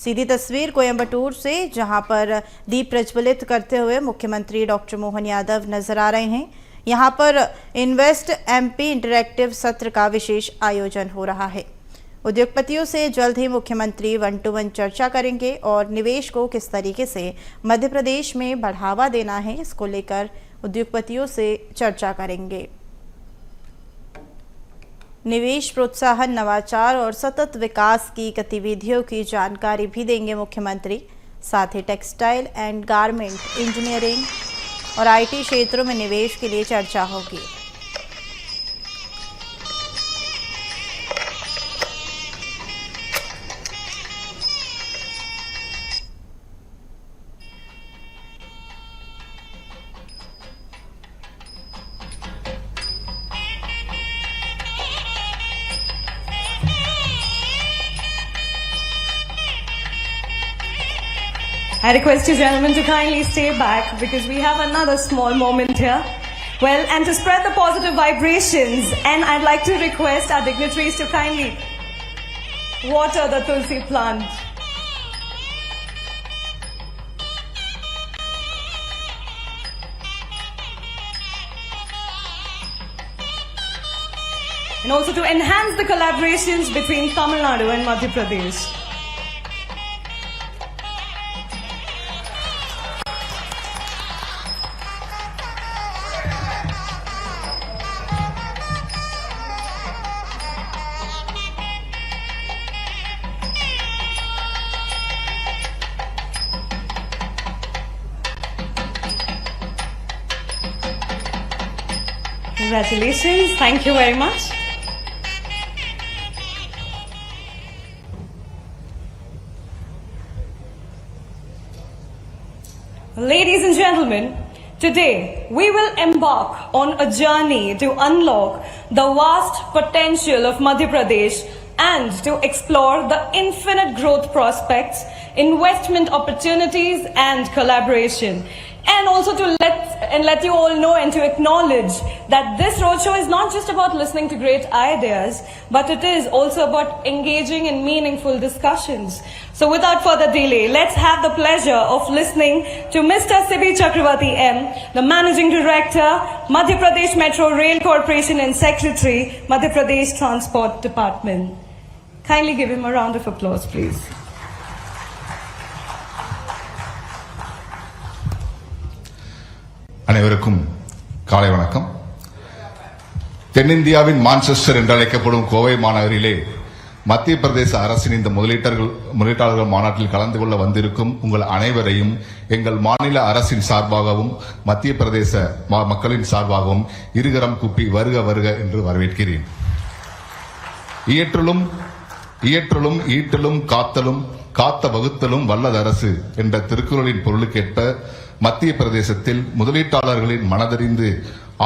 सीधी तस्वीर कोयंबटूर से, जहां पर दीप प्रज्वलित करते हुए मुख्यमंत्री डॉक्टर मोहन यादव नजर आ रहे हैं। यहां पर इन्वेस्ट एमपी इंटरैक्टिव सत्र का विशेष आयोजन हो रहा है। उद्योगपतियों से जल्द ही मुख्यमंत्री 1-to-1 चर्चा करेंगे और निवेश को किस तरीके से मध्य प्रदेश में बढ़ावा देना है, इसको लेकर उद्योगपतियों से चर्चा करेंगे। निवेश प्रोत्साहन, नवाचार और सतत विकास की गतिविधियों की जानकारी भी देंगे मुख्यमंत्री। साथ ही टेक्सटाइल एंड गारमेंट, इंजीनियरिंग और आईटी क्षेत्रों में निवेश के लिए चर्चा होगी। I request you gentlemen to kindly stay back because we have another small moment here. Well, and to spread the positive vibrations, and I'd like to request our dignitaries to kindly water the Tulsi plant. And also to enhance the collaborations between Tamil Nadu and Madhya Pradesh. Congratulations. Thank you very much. Ladies and gentlemen, today we will embark on a journey to unlock the vast potential of Madhya Pradesh and to explore the infinite growth prospects, investment opportunities and collaboration. And also to let you all know and to acknowledge that this roadshow is not just about listening to great ideas, but it is also about engaging in meaningful discussions. So without further delay, let's have the pleasure of listening to Mr. Sibi Chakravarti M, the Managing Director, Madhya Pradesh Metro Rail Corporation and Secretary, Madhya Pradesh Transport Department. Kindly give him a round of applause, please. அனைவருக்கும் காலை வணக்கம். தென்னிந்தியாவின் Manchester என்று அழைக்கப்படும் கோவை மாநகரிலே மத்திய பிரதேச அரசின் இந்த முதலீட்டாளர்கள் மாநாட்டில் கலந்து கொள்ள வந்திருக்கும் உங்கள் அனைவரையும் எங்கள் மாநில அரசின் சார்பாகவும் மத்திய பிரதேச மக்களின் சார்பாகவும் இருகரம் கூப்பி வருக வருக என்று வரவேற்கிறேன். இயற்றலும் ஈட்டலும் காத்தலும் காத்த வகுத்தலும் வல்லதரசு என்ற திருக்குறளின் பொருளுக்கேற்ப மத்திய பிரதேசத்தில் முதலீட்டாளர்களின் மனதறிந்து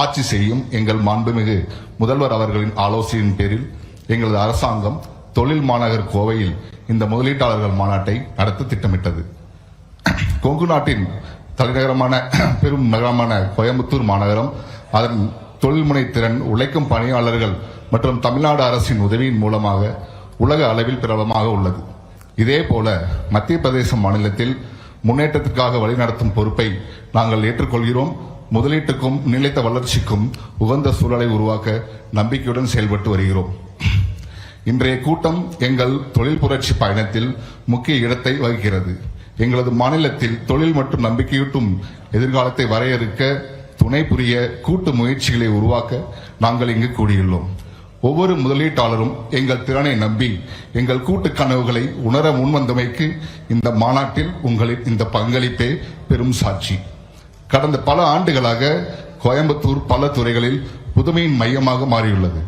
ஆட்சி செய்யும் எங்கள் மாண்புமிகு முதல்வர் அவர்களின் ஆலோசனையின் பேரில் எங்களது அரசாங்கம் தொழில் மாநகர் கோவையில் இந்த முதலீட்டாளர்கள் மாநாட்டை நடத்த திட்டமிட்டது. கொங்கு நாட்டின் தலைநகரமான பெரும் நகரமான கோயம்புத்தூர் மாநகரம் அதன் தொழில்முனை திறன், உழைக்கும் பணியாளர்கள் மற்றும் தமிழ்நாடு அரசின் உதவியின் மூலமாக உலக அளவில் பிரபலமாக உள்ளது. இதேபோல மத்திய பிரதேச மாநிலத்தில் முன்னேற்றத்திற்காக வழிநடத்தும் பொறுப்பை நாங்கள் ஏற்றுக்கொள்கிறோம். முதலீட்டுக்கும் நிலைத்த வளர்ச்சிக்கும் உகந்த சூழலை உருவாக்க நம்பிக்கையுடன் செயல்பட்டு வருகிறோம். இன்றைய கூட்டம் எங்கள் தொழில் புரட்சி பயணத்தில் முக்கிய இடத்தை வகிக்கிறது. எங்களது மாநிலத்தில் தொழில் மற்றும் நம்பிக்கையூட்டும் எதிர்காலத்தை வரையறுக்க துணை புரிய கூட்டு முயற்சிகளை உருவாக்க நாங்கள் இங்கு கூடியுள்ளோம். ஒவ்வொரு முதலீட்டாளரும் எங்கள் திறனை நம்பி எங்கள் கூட்டு கனவுகளை உணர முன்வந்தமைக்கு இந்த மாநாட்டில் உங்களின் இந்த பங்களிப்பே பெரும் சாட்சி. கடந்த பல ஆண்டுகளாக கோயம்புத்தூர் பல துறைகளில் புதுமையின் மையமாக மாறியுள்ளது.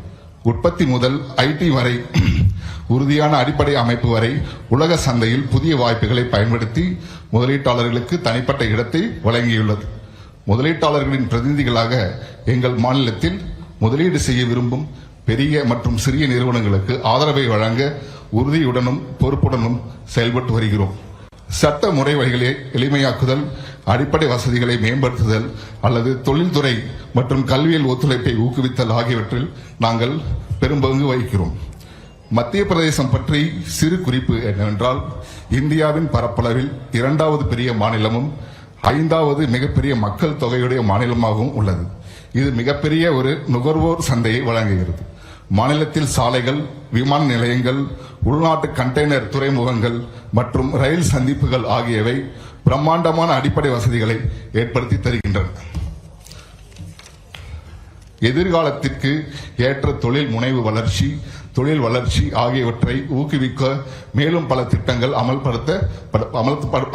உற்பத்தி முதல் ஐடி வரை, உறுதியான அடிப்படை அமைப்பு வரை உலக சந்தையில் புதிய வாய்ப்புகளை பயன்படுத்தி முதலீட்டாளர்களுக்கு தனிப்பட்ட இடத்தை வழங்கியுள்ளது. முதலீட்டாளர்களின் பிரதிநிதிகளாக எங்கள் மாநிலத்தில் முதலீடு செய்ய விரும்பும் பெரிய மற்றும் சிறிய நிறுவனங்களுக்கு ஆதரவை வழங்க உறுதியுடனும் பொறுப்புடனும் செயல்பட்டு வருகிறோம். சட்ட முறைகளை எளிமையாக்குதல், அடிப்படை வசதிகளை மேம்படுத்துதல் அல்லது தொழில்துறை மற்றும் கல்வியல் ஒத்துழைப்பை ஊக்குவித்தல் ஆகியவற்றில் நாங்கள் பெரும்பங்கு வகிக்கிறோம். மத்திய பிரதேசம் பற்றி சிறு குறிப்பு என்னவென்றால், இந்தியாவின் பரப்பளவில் 2வது பெரிய மாநிலமும் 5வது மிகப்பெரிய மக்கள் தொகையுடைய மாநிலமாகவும் உள்ளது. இது மிகப்பெரிய ஒரு நுகர்வோர் சந்தையை வழங்குகிறது. மாநிலத்தில் சாலைகள், விமான நிலையங்கள், உள்நாட்டு கண்டெய்னர் துறைமுகங்கள் மற்றும் ரயில் சந்திப்புகள் ஆகியவை பிரம்மாண்டமான அடிப்படை வசதிகளை ஏற்படுத்தி தருகின்றன. எதிர்காலத்திற்கு ஏற்ற தொழில் முனைவு வளர்ச்சி, தொழில் வளர்ச்சி ஆகியவற்றை ஊக்குவிக்க மேலும் பல திட்டங்கள்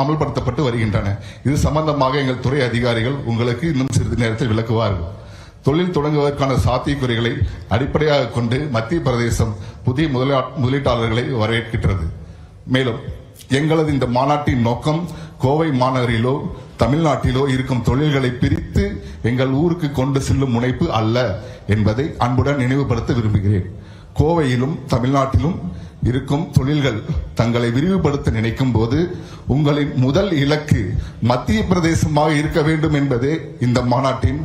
அமல்படுத்தப்பட்டு வருகின்றன. இது சம்பந்தமாக எங்கள் துறை அதிகாரிகள் உங்களுக்கு இன்னும் சிறிது நேரத்தில் விளக்குவார்கள். தொழில் தொடங்குவதற்கான சாத்தியக்கூறுகளை அடிப்படையாக கொண்டு மத்திய பிரதேசம் புதிய முதலீட்டாளர்களை வரவேற்கின்றது. மேலும் எங்களது இந்த மாநாட்டின் நோக்கம் கோவை மாநகரிலோ தமிழ்நாட்டிலோ இருக்கும் தொழில்களை பிரித்து எங்கள் ஊருக்கு கொண்டு செல்லும் முனைப்பு அல்ல என்பதை அன்புடன் நினைவுபடுத்த விரும்புகிறேன். கோவையிலும் தமிழ்நாட்டிலும் இருக்கும் தொழில்கள் தங்களை விரிவுபடுத்த நினைக்கும் போது உங்களின் முதல் இலக்கு மத்திய பிரதேசமாக இருக்க வேண்டும் என்பதே இந்த மாநாட்டின்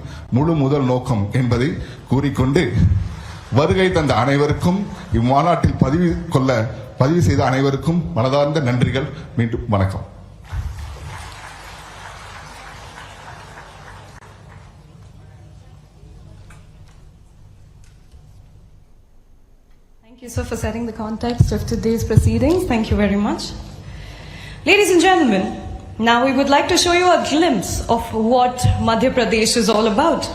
முதல் நோக்கம் என்பதை கூறிக்கொண்டு, வருகை தந்த அனைவருக்கும், இம்மாநாட்டில் பதிவு செய்த அனைவருக்கும் மனதார்ந்த நன்றிகள். மீண்டும் வணக்கம். Thank you, sir, for setting the context of today's proceedings. Thank you very much. Ladies and gentlemen, now we would like to show you a glimpse of what Madhya Pradesh is all about.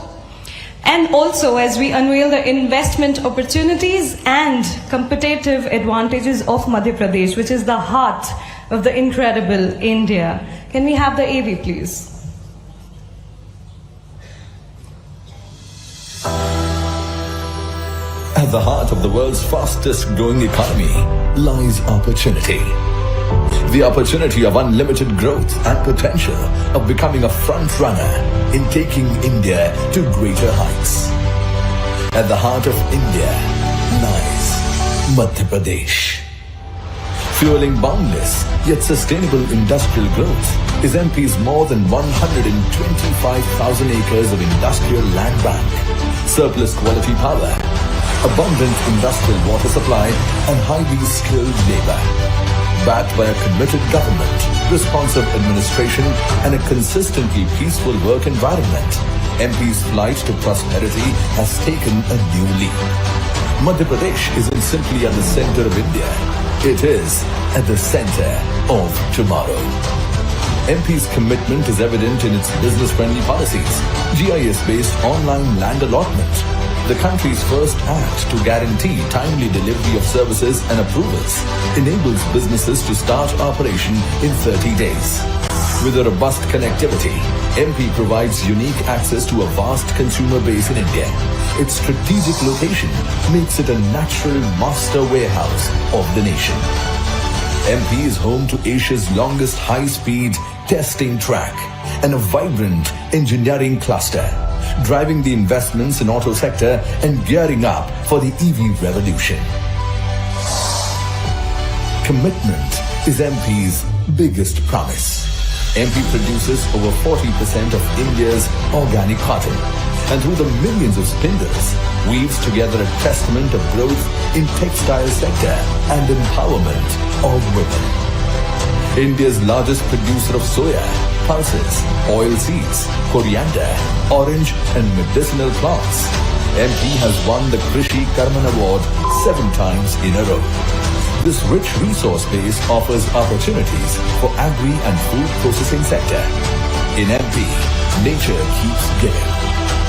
And also, as we unveil the investment opportunities and competitive advantages of Madhya Pradesh, which is the heart of the incredible India. Can we have the AV, please? At the heart of the world's fastest growing economy lies opportunity. The opportunity of unlimited growth and potential of becoming a front runner in taking India to greater heights. At the heart of India lies Madhya Pradesh. Fueling boundless yet sustainable industrial growth is MP's more than 125,000 acres of industrial land bank, surplus quality power, abundant industrial water supply and highly skilled labor. Backed by a committed government, responsive administration and a consistently peaceful work environment, MP's flight to prosperity has taken a new leap. Madhya Pradesh isn't simply at the center of India, it is at the center of tomorrow. MP's commitment is evident in its business-friendly policies, GIS-based online land allotment, the country's first act to guarantee timely delivery of services and approvals, enables businesses to start operation in 30 days. With a robust connectivity, MP provides unique access to a vast consumer base in India. Its strategic location makes it a natural master warehouse of the nation. MP is home to Asia's longest high-speed testing track and a vibrant engineering cluster, driving the investments in auto sector and gearing up for the EV revolution. Commitment is MP's biggest promise. MP produces over 40% of India's organic cotton, and through the millions of spindles, weaves together a testament of growth in textile sector and empowerment of women. India's largest producer of soya, pulses, oil seeds, coriander, orange and medicinal plants, MP has won the Krishi Karman Award 7 times in a row. This rich resource base offers opportunities for agri and food processing sector. In MP, nature keeps giving.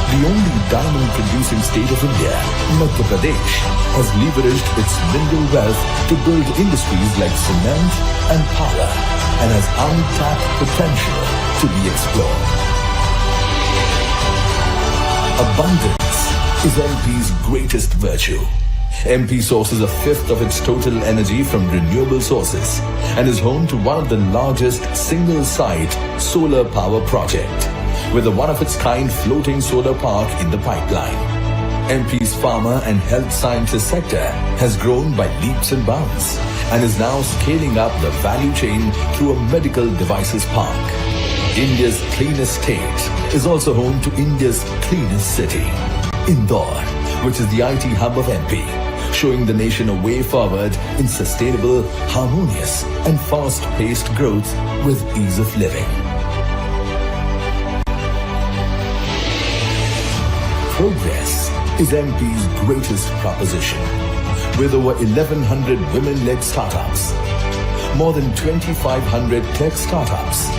The only diamond producing state of India, Madhya Pradesh, has leveraged its mineral wealth to build industries like cement and power and has untapped potential to be explored. Abundance is MP's greatest virtue. MP sources a fifth of its total energy from renewable sources and is home to one of the largest single-site solar power project with a one-of-its-kind floating solar park in the pipeline. MP's pharma and health sciences sector has grown by leaps and bounds and is now scaling up the value chain through a medical devices park. India's cleanest state is also home to India's cleanest city, Indore, which is the IT hub of MP, showing the nation a way forward in sustainable, harmonious, and fast-paced growth with ease of living. Progress is MP's greatest proposition. With over 1,100 women-led startups, more than 2,500 tech startups,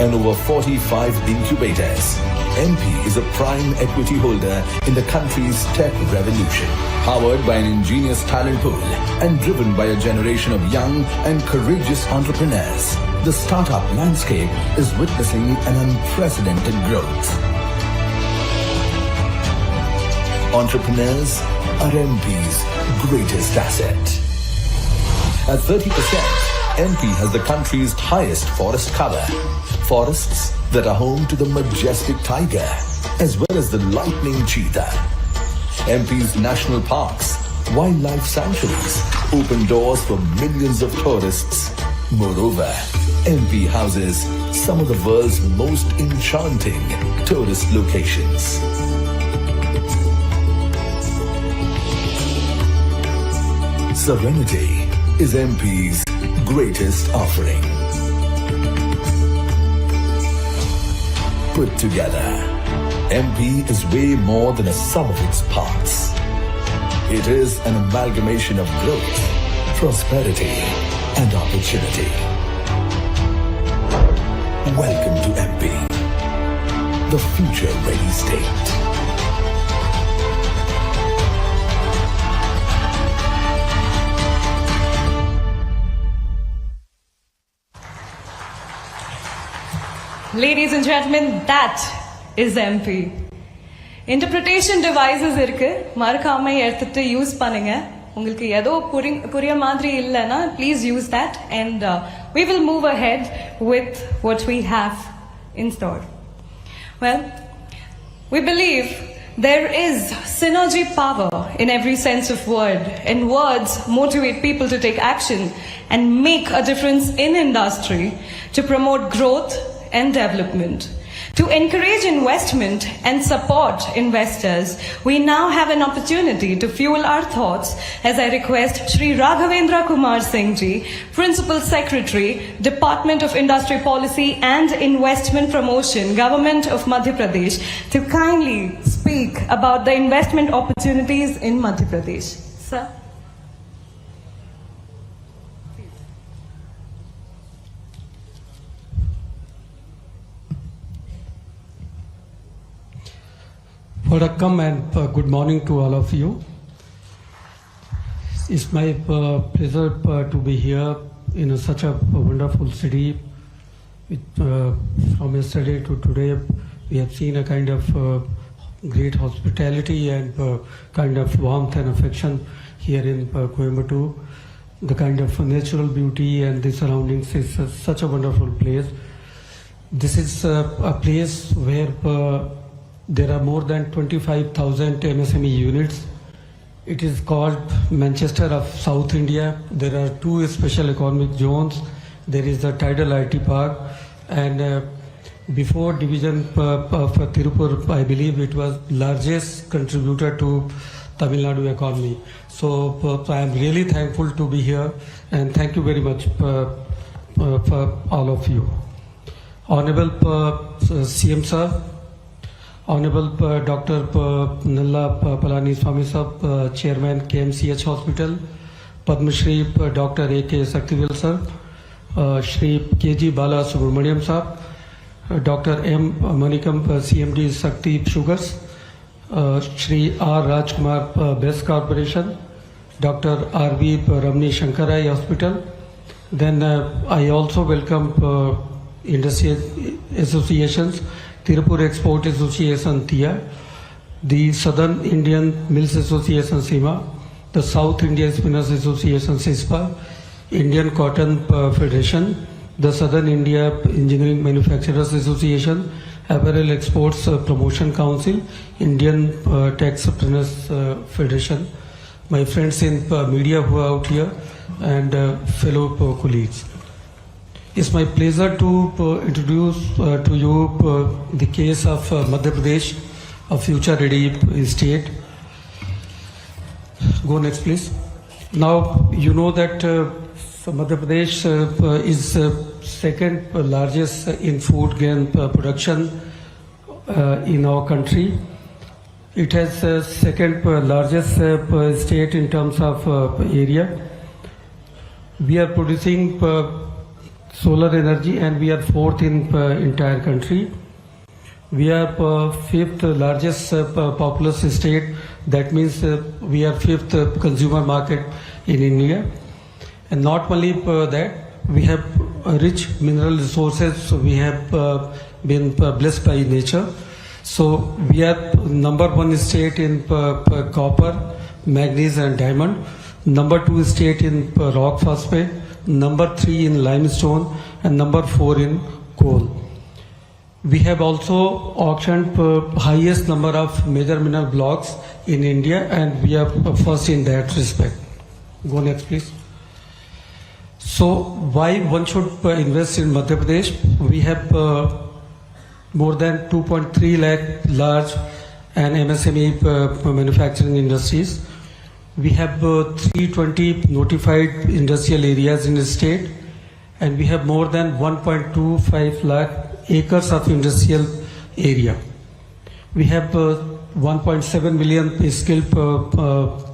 and over 45 incubators, MP is a prime equity holder in the country's tech revolution. Powered by an ingenious talent pool and driven by a generation of young and courageous entrepreneurs, the startup landscape is witnessing an unprecedented growth. Entrepreneurs are MP's greatest asset. At 30%, MP has the country's highest forest cover. Forests that are home to the majestic tiger as well as the lightning cheetah. MP's national parks, wildlife sanctuaries open doors for millions of tourists. Moreover, MP houses some of the world's most enchanting tourist locations. Serenity is MP's greatest offering. Put together, MP is way more than a sum of its parts. It is an amalgamation of growth, prosperity, and opportunity. Welcome to MP, the future-ready state. Ladies and gentlemen, that is MP. Interpretation devices இருக்கு, மறக்காம எடுத்துட்டு use பண்ணுங்க. உங்களுக்கு ஏதோ புரிய மாதிரி இல்லைன்னா please use that and we will move ahead with what we have in store. Well, we believe there is synergy power in every sense of word, and words motivate people to take action and make a difference in industry to promote growth and development. To encourage investment and support investors, we now have an opportunity to fuel our thoughts as I request Shri Raghavendra Kumar Singh Ji, Principal Secretary, Department of Industry Policy and Investment Promotion, Government of Madhya Pradesh, to kindly speak about the investment opportunities in Madhya Pradesh. Sir. Welcome and good morning to all of you. It's my pleasure to be here in such a wonderful city. From yesterday to today, we have seen a kind of great hospitality and kind of warmth and affection here in Coimbatore. The kind of natural beauty and the surroundings is such a wonderful place. This is a place where there are more than 25,000 MSME units. It is called Manchester of South India. There are 2 special economic zones. There is the Tidal IT Park, and before division of Tirupur, I believe it was largest contributor to Tamil Nadu economy. So I am really thankful to be here, and thank you very much for all of you. Honorable CM Sir, Honorable Dr. Nalla Palani Swami Sahab, Chairman KMCH Hospital, Padma Shri Dr. A.K. Saktivel Sir, Shri K.G. Bala Subramaniam Sahab, Dr. M. Manikam CMD Sakti Sugars, Shri R. Rajkumar Best Corporation, Dr. R.V. Ramni Shankarai Hospital. Then I also welcome industry associations, Tirupur Export Association TIA, the Southern Indian Mills Association SIMA, the South India Spinners Association SISPA, Indian Cotton Federation, the Southern India Engineering Manufacturers Association, Apparel Exports Promotion Council, Indian Textiles Federation, my friends in media who are out here, and fellow colleagues. It's my pleasure to introduce to you the case of Madhya Pradesh, a future-ready state. Go next, please. Now, you know that Madhya Pradesh is second largest in food grain production in our country. It has second largest state in terms of area. We are producing solar energy and we are fourth in entire country. We are fifth largest populous state. That means we are fifth consumer market in India. And not only that, we have rich mineral resources. So we have been blessed by nature. So we are number one state in copper, manganese and diamond. Number two state in rock phosphate. Number three in limestone and number four in coal. We have also auctioned highest number of major mineral blocks in India and we are first in that respect. Go next, please. So why one should invest in Madhya Pradesh? We have more than 2.3 lakh large and MSME manufacturing industries. We have 320 notified industrial areas in the state and we have more than 1.25 lakh acres of industrial area. We have 1.7 million skilled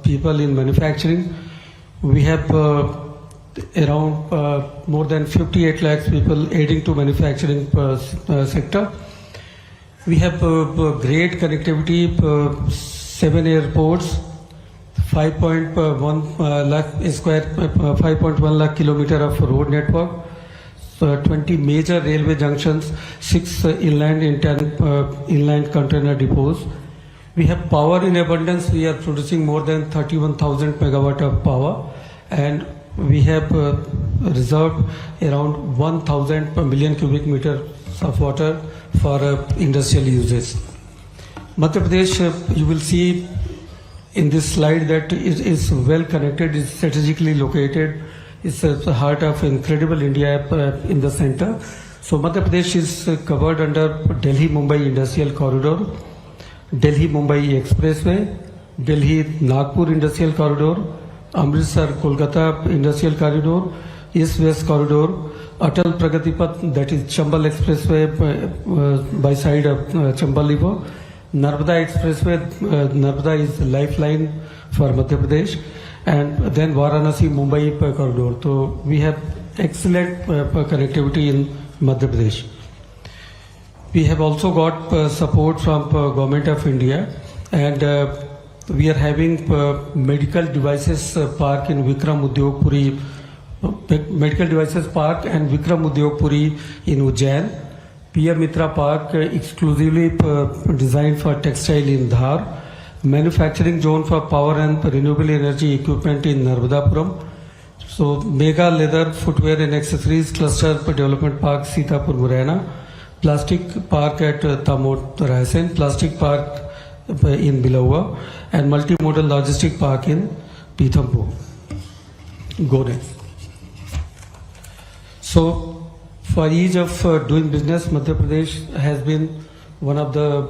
people in manufacturing. We have around more than 58 lakhs people aiding to manufacturing sector. We have great connectivity, 7 airports, 5.1 lakh kilometer of road network, 20 major railway junctions, 6 inland inland container depots. We have power in abundance. We are producing more than 31,000 megawatt of power and we have reserved around 1,000 million cubic meter of water for industrial uses. Madhya Pradesh, you will see in this slide that it is well connected, is strategically located. It's the heart of incredible India in the center. So Madhya Pradesh is covered under Delhi-Mumbai Industrial Corridor, Delhi-Mumbai Expressway, Delhi-Nagpur Industrial Corridor, Amritsar-Kolkata Industrial Corridor, East-West Corridor, Atal Pragati Path, that is Chambal Expressway by side of Chambal River, Narmada Expressway, Narmada is the lifeline for Madhya Pradesh, and then Varanasi Mumbai corridor. So we have excellent connectivity in Madhya Pradesh. We have also got support from Government of India and we are having medical devices park in Vikram Udyog Puri, medical devices park and Vikram Udyog Puri in Ujjain. PM Mitra Park exclusively designed for textile in Dhar. Manufacturing zone for power and renewable energy equipment in Narmadapuram. So Mega Leather Footwear and Accessories Cluster Development Park Sitapur Murena. Plastic Park at Tamot Raisen. Plastic Park in Bilawa and Multimodal Logistic Park in Pithampur. Go next. So for ease of doing business, Madhya Pradesh has been one of the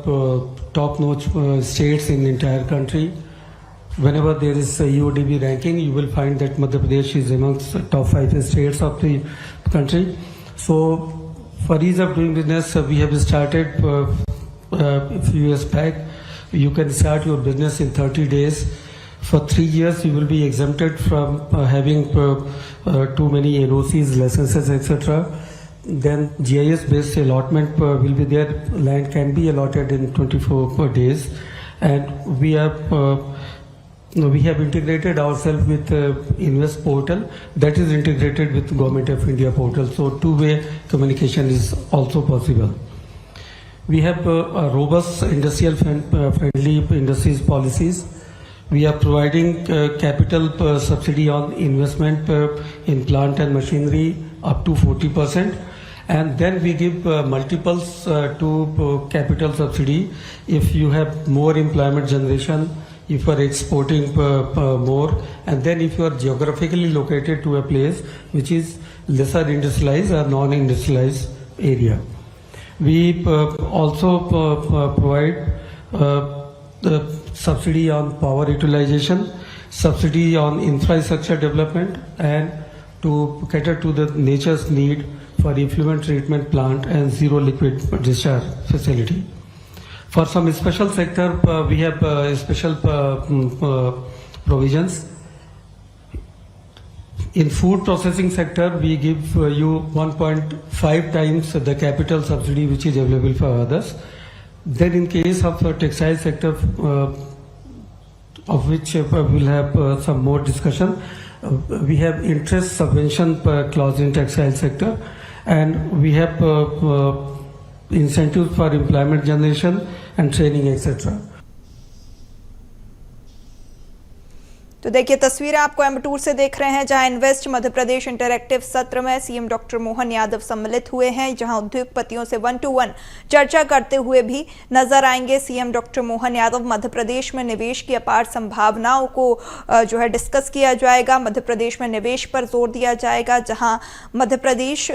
top-notch states in the entire country. Whenever there is a EODB ranking, you will find that Madhya Pradesh is amongst the top 5 states of the country. So for ease of doing business, we have started a few years back. You can start your business in 30 days. For 3 years, you will be exempted from having too many NOCs, licenses, etc. Then GIS based allotment will be there. Land can be allotted in 24 days, and we have integrated ourselves with Invest portal that is integrated with Government of India portal. So two-way communication is also possible. We have a robust industrial friendly industries policies. We are providing capital subsidy on investment in plant and machinery up to 40%. And then we give multiples to capital subsidy if you have more employment generation, if you are exporting more, and then if you are geographically located to a place which is lesser industrialized or non-industrialized area. We also provide the subsidy on power utilization. subsidy on infrastructure development and to cater to the nature's need for effluent treatment plant and zero liquid discharge facility. For some special sector, we have special provisions. In food processing sector, we give you 1.5 times the capital subsidy which is available for others. Then in case of textile sector, of which we'll have some more discussion, we have interest subvention clause in textile sector, and we have incentives for employment generation and training, etc. तो देखिए तस्वीरें आप कोयंबटूर से देख रहे हैं, जहां invest Madhya Pradesh interactive सत्र में सीएम डॉक्टर मोहन यादव सम्मिलित हुए हैं, जहां उद्योगपतियों से 1-to-1 चर्चा करते हुए भी नजर आएंगे। सीएम डॉक्टर मोहन यादव मध्य प्रदेश में निवेश की अपार संभावनाओं को जो है डिस्कस किया जाएगा। मध्य प्रदेश में निवेश पर जोर दिया जाएगा, जहां मध्य प्रदेश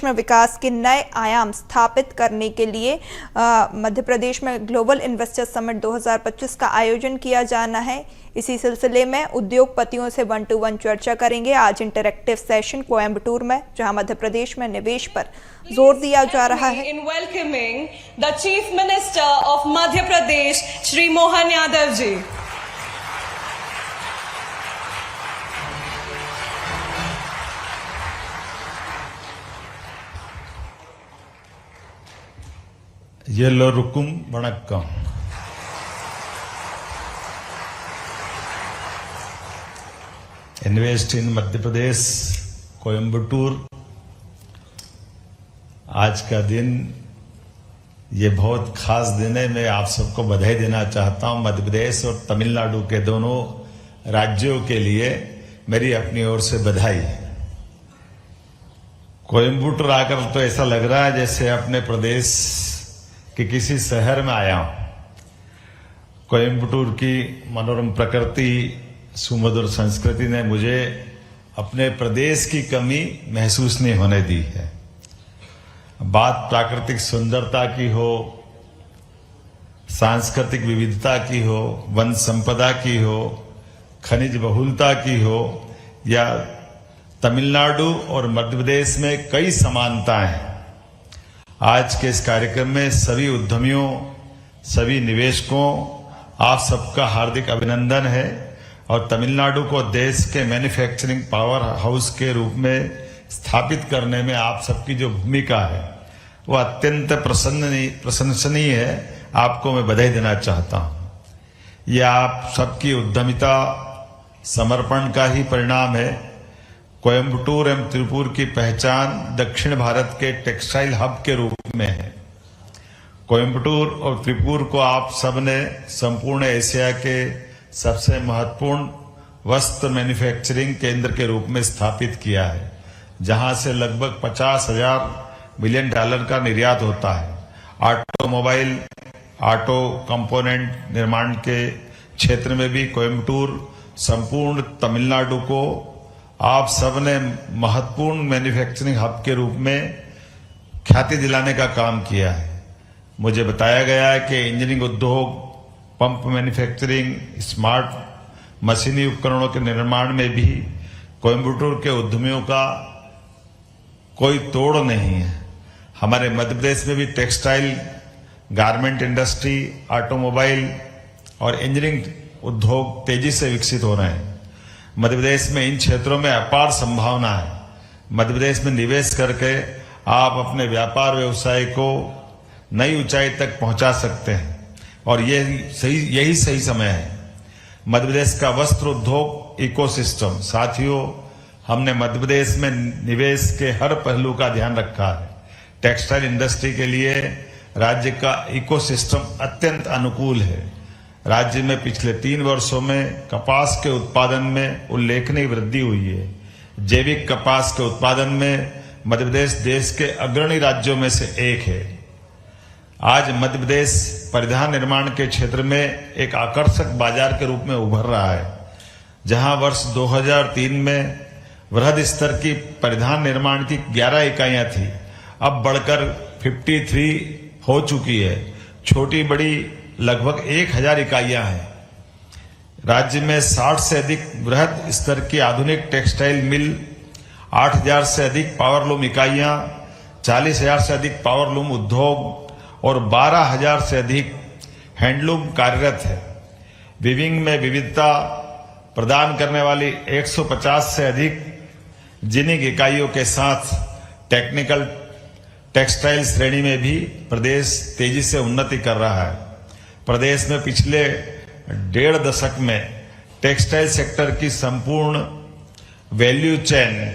में विकास के नए आयाम स्थापित करने के लिए मध्य प्रदेश में ग्लोबल इन्वेस्टर समिट 2025 का आयोजन किया जाना है। इसी सिलसिले में उद्योगपतियों से 1-to-1 चर्चा करेंगे आज इंटरैक्टिव सेशन कोयंबटूर में, जहां मध्य प्रदेश में निवेश पर जोर दिया जा रहा है। In welcoming the Chief Minister of Madhya Pradesh, Shri Mohan Yadav ji. எல்லோருக்கும் வணக்கம். इन्वेस्ट इन मध्य प्रदेश कोयंबटूर, आज का दिन ये बहुत खास दिन है। मैं आप सबको बधाई देना चाहता हूं। मध्य प्रदेश और तमिलनाडु के दोनों राज्यों के लिए मेरी अपनी ओर से बधाई। कोयंबटूर आकर तो ऐसा लग रहा है जैसे अपने प्रदेश के किसी शहर में आया हूं। कोयंबटूर की मनोरम प्रकृति, सुमधुर संस्कृति ने मुझे अपने प्रदेश की कमी महसूस नहीं होने दी है। बात प्राकृतिक सुंदरता की हो, सांस्कृतिक विविधता की हो, वन संपदा की हो, खनिज बहुलता की हो, या तमिलनाडु और मध्य प्रदेश में कई समानताएं हैं। आज के इस कार्यक्रम में सभी उद्यमियों, सभी निवेशकों, आप सबका हार्दिक अभिनंदन है और तमिलनाडु को देश के मैन्युफैक्चरिंग पावर हाउस के रूप में स्थापित करने में आप सबकी जो भूमिका है वो अत्यंत प्रशंसनीय है। आपको मैं बधाई देना चाहता हूं। यह आप सबकी उद्यमिता, समर्पण का ही परिणाम है। कोयंबटूर एवं त्रिपुर की पहचान दक्षिण भारत के टेक्सटाइल हब के रूप में है। कोयंबटूर और त्रिपुर को आप सबने संपूर्ण एशिया के सबसे महत्वपूर्ण वस्त्र मैन्युफैक्चरिंग केंद्र के रूप में स्थापित किया है, जहां से लगभग 50,000 मिलियन डॉलर का निर्यात होता है। ऑटोमोबाइल, ऑटो कंपोनेंट निर्माण के क्षेत्र में भी कोयंबटूर संपूर्ण तमिलनाडु को आप सबने महत्वपूर्ण मैन्युफैक्चरिंग हब के रूप में ख्याति दिलाने का काम किया है। मुझे बताया गया है कि इंजीनियरिंग उद्योग, पंप मैन्युफैक्चरिंग, स्मार्ट मशीनी उपकरणों के निर्माण में भी कोयंबटूर के उद्यमियों का कोई तोड़ नहीं है। हमारे मध्य प्रदेश में भी टेक्सटाइल, गारमेंट इंडस्ट्री, ऑटोमोबाइल और इंजीनियरिंग उद्योग तेजी से विकसित हो रहे हैं। मध्य प्रदेश में इन क्षेत्रों में अपार संभावना है। मध्य प्रदेश में निवेश करके आप अपने व्यापार व्यवसाय को नई ऊंचाई तक पहुंचा सकते हैं और यही सही समय है। मध्य प्रदेश का वस्त्र उद्योग इकोसिस्टम, साथियों, हमने मध्य प्रदेश में निवेश के हर पहलू का ध्यान रखा है। टेक्सटाइल इंडस्ट्री के लिए राज्य का इकोसिस्टम अत्यंत अनुकूल है। राज्य में पिछले 3 वर्षों में कपास के उत्पादन में उल्लेखनीय वृद्धि हुई है। जैविक कपास के उत्पादन में मध्य प्रदेश देश के अग्रणी राज्यों में से एक है। आज मध्य प्रदेश परिधान निर्माण के क्षेत्र में एक आकर्षक बाजार के रूप में उभर रहा है, जहां वर्ष 2003 में वृहद स्तर की परिधान निर्माण की 11 इकाइयां थी, अब बढ़कर 53 हो चुकी है। छोटी बड़ी लगभग 1000 इकाइयां हैं। राज्य में 60 से अधिक बृहद स्तर की आधुनिक टेक्सटाइल मिल, 8,000 से अधिक पावरलूम इकाइयां, 40,000 से अधिक पावरलूम उद्योग और 12,000 से अधिक हैंडलूम कार्यरत है। वीविंग में विविधता प्रदान करने वाली 150 से अधिक जिनिंग इकाइयों के साथ टेक्निकल टेक्सटाइल श्रेणी में भी प्रदेश तेजी से उन्नति कर रहा है। प्रदेश में पिछले 1.5 दशक में टेक्सटाइल सेक्टर की संपूर्ण value chain,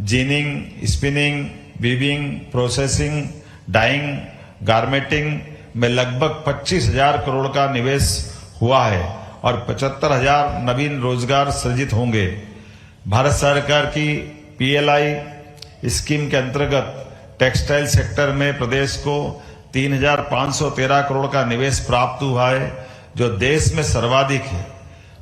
ginning, spinning, weaving, processing, dyeing, garmenting में लगभग 25,000 करोड़ का निवेश हुआ है और 75,000 नवीन रोजगार सृजित होंगे। भारत सरकार की PLI स्कीम के अंतर्गत टेक्सटाइल सेक्टर में प्रदेश को 3,513 करोड़ का निवेश प्राप्त हुआ है, जो देश में सर्वाधिक है।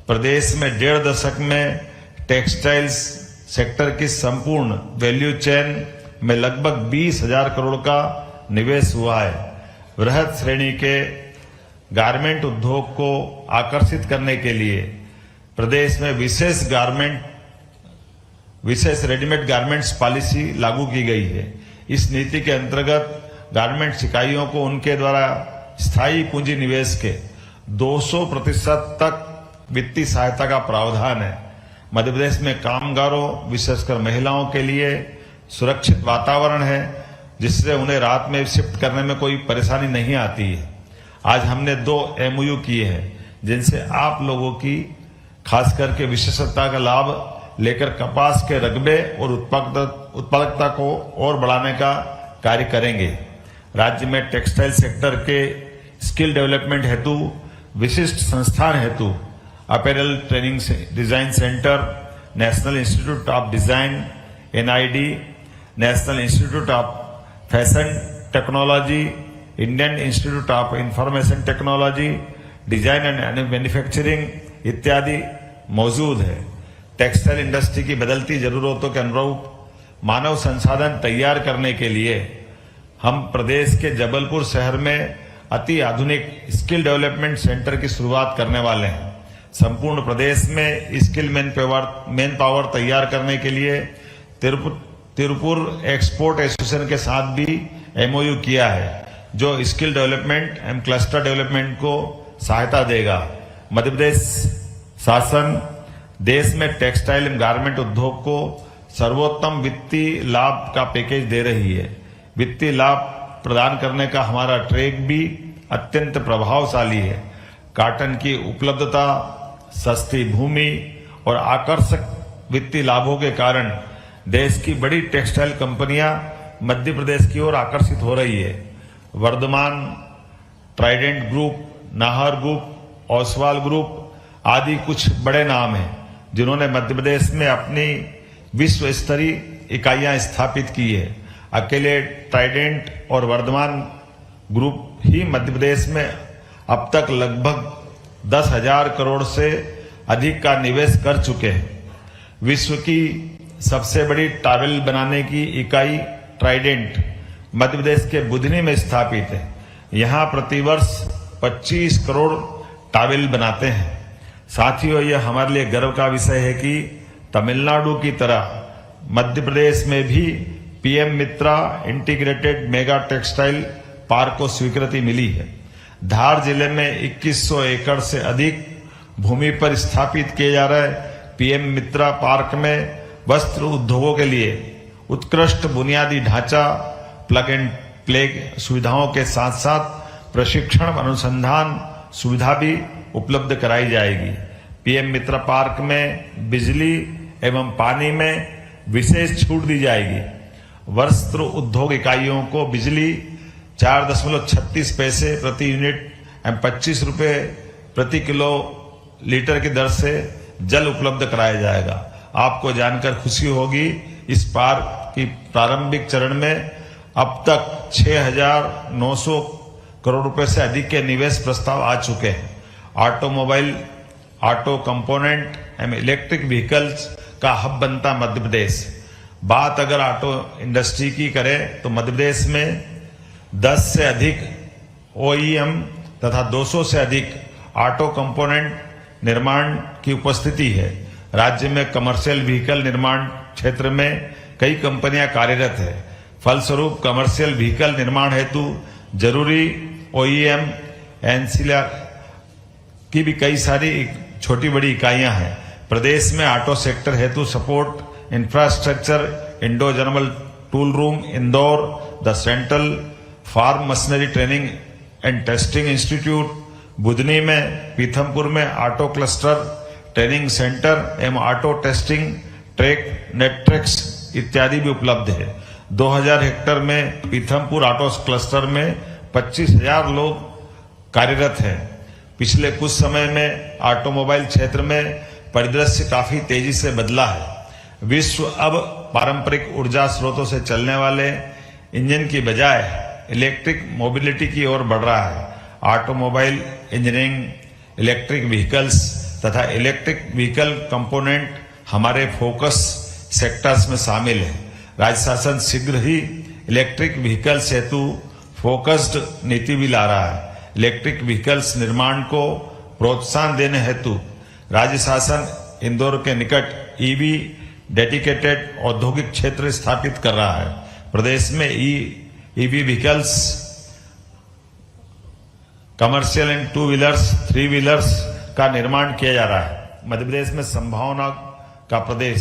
प्रदेश में 1.5 दशक में टेक्सटाइल सेक्टर की संपूर्ण वैल्यू चेन में लगभग 20,000 करोड़ का निवेश हुआ है। बृहद श्रेणी के गारमेंट उद्योग को आकर्षित करने के लिए प्रदेश में विशेष रेडीमेड गारमेंट्स पॉलिसी लागू की गई है। इस नीति के अंतर्गत गारमेंट्स इकाइयों को उनके द्वारा स्थायी पूंजी निवेश के 200% तक वित्तीय सहायता का प्रावधान है। मध्य प्रदेश में कामगारों, विशेषकर महिलाओं के लिए सुरक्षित वातावरण है, जिससे उन्हें रात में शिफ्ट करने में कोई परेशानी नहीं आती है। आज हमने 2 MOU किए हैं, जिनसे आप लोगों की खास करके विशेषज्ञता का लाभ लेकर कपास के रकबे और उत्पादकता को और बढ़ाने का कार्य करेंगे। राज्य में टेक्सटाइल सेक्टर के स्किल डेवलपमेंट हेतु विशिष्ट संस्थान हेतु apparel training design centre, national institute of design NID, national institute of fashion technology, Indian institute of information technology, design and manufacturing इत्यादि मौजूद है। टेक्सटाइल इंडस्ट्री की बदलती जरूरतों के अनुरूप मानव संसाधन तैयार करने के लिए हम प्रदेश के जबलपुर शहर में अति आधुनिक स्किल डेवलपमेंट सेंटर की शुरुआत करने वाले हैं। संपूर्ण प्रदेश में स्किल मैन पावर तैयार करने के लिए तिरुपुर एक्सपोर्ट एसोसिएशन के साथ भी MOU किया है, जो skill development and cluster development को सहायता देगा। मध्य प्रदेश शासन देश में टेक्सटाइल एवं गारमेंट उद्योग को सर्वोत्तम वित्तीय लाभ का पैकेज दे रही है। वित्तीय लाभ प्रदान करने का हमारा ट्रैक भी अत्यंत प्रभावशाली है। कॉटन की उपलब्धता, सस्ती भूमि और आकर्षक वित्तीय लाभों के कारण देश की बड़ी टेक्सटाइल कंपनियां मध्य प्रदेश की ओर आकर्षित हो रही है। Vardhman, Trident group, Nahar group, Oswal group आदि कुछ बड़े नाम हैं, जिन्होंने मध्य प्रदेश में अपनी विश्व स्तरीय इकाइयां स्थापित की है। अकेले ट्राइडेंट और वर्धमान ग्रुप ही मध्य प्रदेश में अब तक लगभग 10,000 करोड़ से अधिक का निवेश कर चुके हैं। विश्व की सबसे बड़ी टॉवेल बनाने की इकाई ट्राइडेंट मध्य प्रदेश के बुधनी में स्थापित है। यहाँ प्रतिवर्ष 25 करोड़ टॉवेल बनाते हैं। साथियों, यह हमारे लिए गर्व का विषय है कि तमिलनाडु की तरह मध्य प्रदेश में भी PM मित्रा इंटीग्रेटेड मेगा टेक्सटाइल पार्क को स्वीकृति मिली है। धार जिले में 2100 एकड़ से अधिक भूमि पर स्थापित किए जा रहे PM मित्रा पार्क में वस्त्र उद्योगों के लिए उत्कृष्ट बुनियादी ढांचा, प्लग एंड प्ले सुविधाओं के साथ साथ प्रशिक्षण अनुसंधान सुविधा भी उपलब्ध कराई जाएगी। PM मित्रा पार्क में बिजली एवं पानी में विशेष छूट दी जाएगी। वस्त्र उद्योग इकाइयों को बिजली 4.36 पैसे प्रति यूनिट एवं 25 रुपए प्रति किलो लीटर की दर से जल उपलब्ध कराया जाएगा। आपको जानकर खुशी होगी, इस पार्क की प्रारंभिक चरण में अब तक 6,900 करोड़ रुपए से अधिक के निवेश प्रस्ताव आ चुके हैं। ऑटोमोबाइल, ऑटो कंपोनेंट एवं इलेक्ट्रिक व्हीकल्स का हब बनता मध्य प्रदेश। बात अगर ऑटो इंडस्ट्री की करें तो मध्य प्रदेश में 10 से अधिक OEM तथा 200 से अधिक ऑटो कंपोनेंट निर्माण की उपस्थिति है। राज्य में कमर्शियल व्हीकल निर्माण क्षेत्र में कई कंपनियां कार्यरत है। फलस्वरूप कमर्शियल व्हीकल निर्माण हेतु जरूरी OEM एनसीलर की भी कई सारी छोटी बड़ी इकाइयां हैं। प्रदेश में ऑटो सेक्टर हेतु support infrastructure Indo German tool room Indore, the central farm machinery training and testing institute Budhni में, पीथमपुर में ऑटो क्लस्टर ट्रेनिंग सेंटर एवं ऑटो टेस्टिंग ट्रैक नेटट्रैक्स इत्यादि भी उपलब्ध है। 2000 हेक्टेयर में पीथमपुर ऑटो क्लस्टर में 25,000 लोग कार्यरत हैं। पिछले कुछ समय में ऑटोमोबाइल क्षेत्र में परिदृश्य काफी तेजी से बदला है। विश्व अब पारंपरिक ऊर्जा स्रोतों से चलने वाले इंजन की बजाय इलेक्ट्रिक मोबिलिटी की ओर बढ़ रहा है। ऑटोमोबाइल इंजीनियरिंग, इलेक्ट्रिक व्हीकल्स तथा इलेक्ट्रिक व्हीकल कंपोनेंट हमारे फोकस सेक्टर्स में शामिल है। राज्य शासन शीघ्र ही इलेक्ट्रिक व्हीकल्स हेतु फोकस्ड नीति भी ला रहा है। इलेक्ट्रिक व्हीकल्स निर्माण को प्रोत्साहन देने हेतु राज्य शासन इंदौर के निकट ईवी डेडिकेटेड औद्योगिक क्षेत्र स्थापित कर रहा है। प्रदेश में EV vehicles, commercial and 2 wheelers, 3 wheelers का निर्माण किया जा रहा है। मध्य प्रदेश में संभावना का प्रदेश।